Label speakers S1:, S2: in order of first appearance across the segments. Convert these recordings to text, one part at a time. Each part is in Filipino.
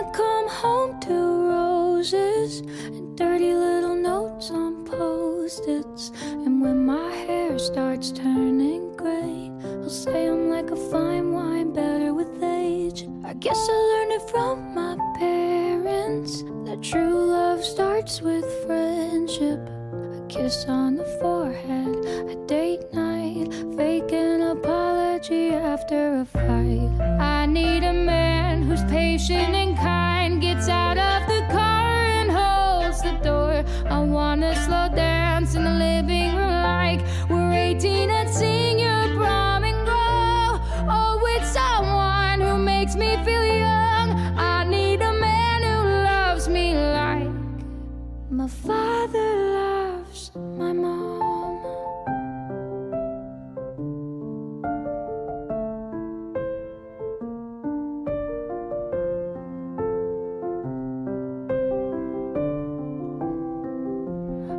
S1: wanna come home to roses and dirty little notes on post-its. And when my hair starts turning gray, I'll say I'm like a fine wine, better with age. I guess I learned it from my parents, that true love starts with friendship. A kiss on the forehead, a date night, fake an apology after a fight. I need a man who's patient and kind, gets out of the car and holds the door. I wanna slow dance in the living room like we're 18 and sing your prom and go. Oh, with someone who makes me feel young. I need a man who loves me like my father loves my mom.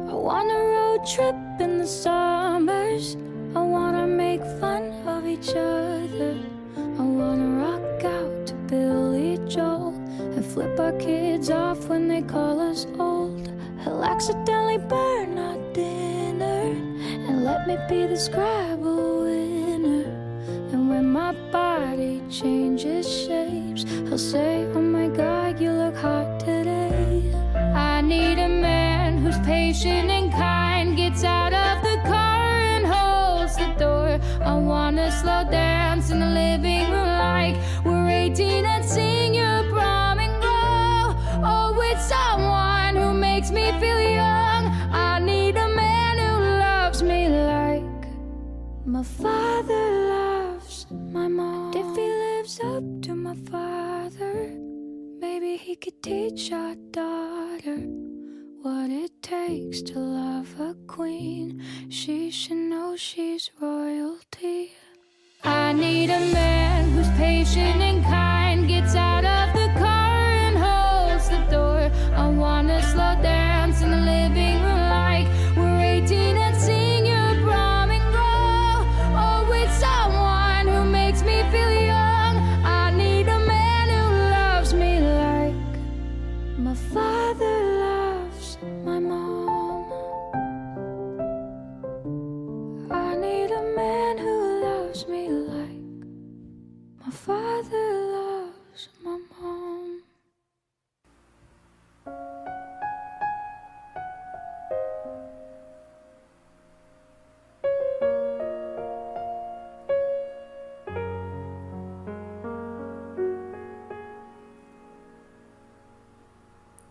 S1: I wanna road trip in the summers. I wanna make fun of each other. I wanna rock out to Billy Joel and flip our kids off when they call us old. He'll accidentally burn our dinner and let me be the Scrabble winner. And when my body changes shapes, he'll say, oh my God, you look hot today. I need a man who's patient and kind, gets out of the car and holds the door. I wanna slow dance in the living room like we're 18 and sing your prom and go. Oh, with someone who makes me feel young. I need a man who loves me like my father loves my mom. If he lives up to my father, maybe he could teach our daughter what it takes to love a queen. She should know she's royalty. I need a man who's patient and kind, gets out of the car and holds the door. I wanna slow dance in the living room like we're 18 and sing your prom and go. Oh, with someone who makes me feel young. I need a man who loves me like my father loves my mom. I need a man who loves me like my father loves my mom.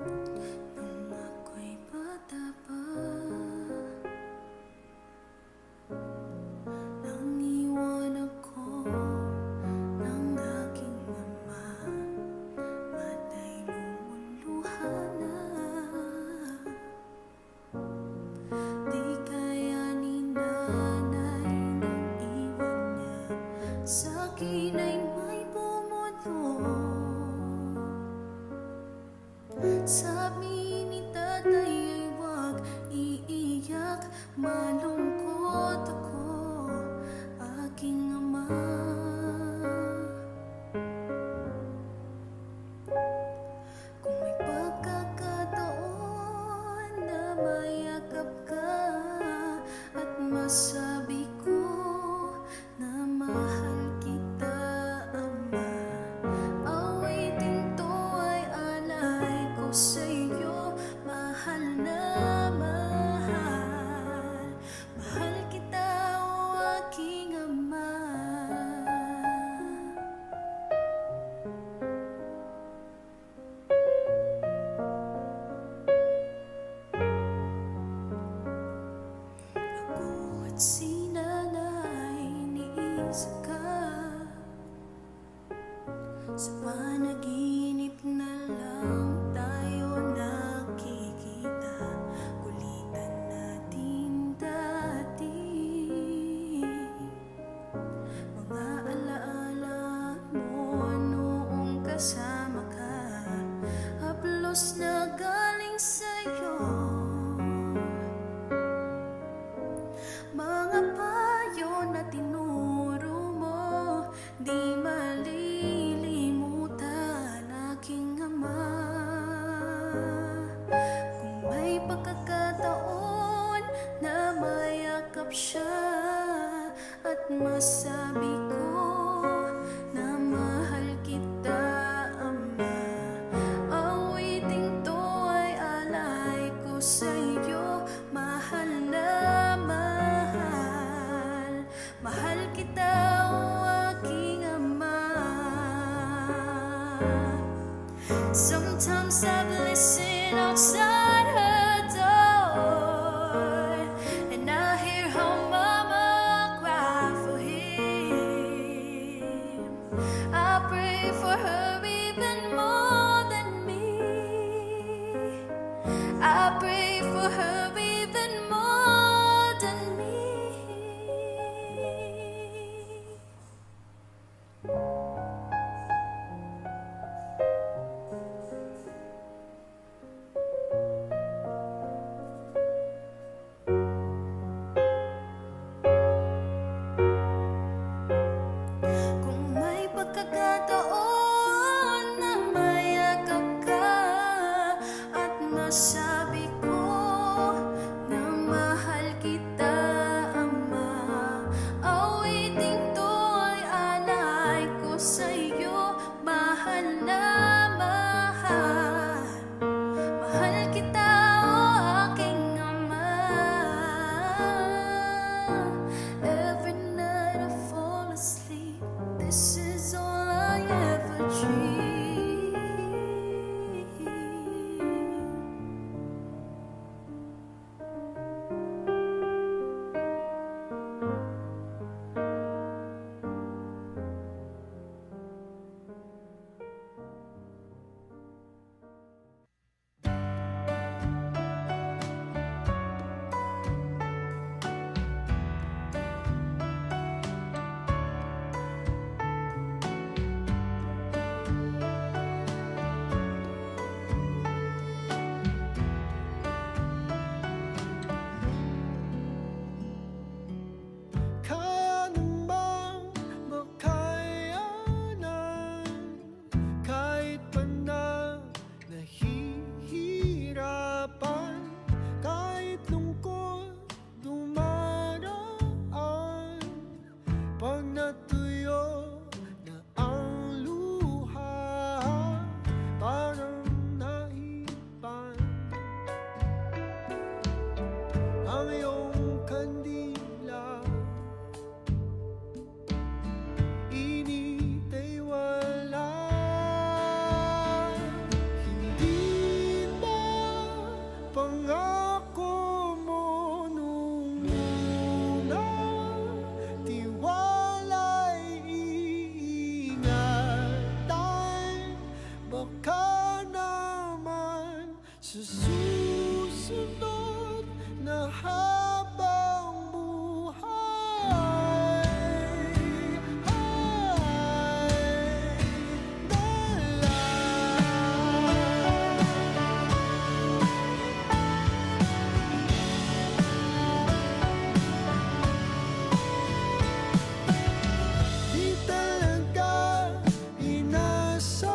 S2: Nung ako'y bata pa, nang iwan ako ng aking ama, matay lumuluha na. Di kaya ni nanay nang iwan niya, sa'kin ay may bumuto. Sabi ni tatay ay wag iiyak, malungkot ako, aking ama. Kung may pagkakataon na mayakap ka at masabi ko na mahal kita, ama, awitin to ay alay ko sa'yo. Mahal na mahal, mahal kita, o aking ama. Ako at si nanay iniisip ka, sa panaginip na lang tayo nakikita. Kulitan natin dati, mga alaala mo noong kasama ka, haplos na galing sa'yo. Mga payo na tinuro mo, di malilimutan, aking ama. masabi ko na mahal kita, Ama. Awiting to ay alay ko sa'yo, mahal na mahal. Mahal kita, o aking Ama. Sometimes I've listened outside her door, and I hear her mama cry for him. I pray for her even more than me. I pray for her even more than me. Kung may pagkakataon na mayakap ka at masabi ko na mahal kita, Ama. Awiting to ay alay ko sa'yo, mahal na mahal. Mahal kita, o aking Ama. Every night I fall asleep, this is all I ever dream.
S3: Kaya namang makayanan kahit pa na nahihirapan, kahit lungkot dumaraan. Pag natuyo na ang luha, parang naipan ang iyong kandila. Init ay wala. Hindi ba pangako mo nung una? Tiwala'y iingatan. Baka naman sa susunod na habang buhay ay dala. Di talaga inasahang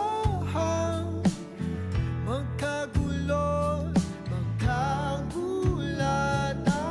S3: magkagulot, magkagulatan.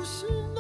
S3: 是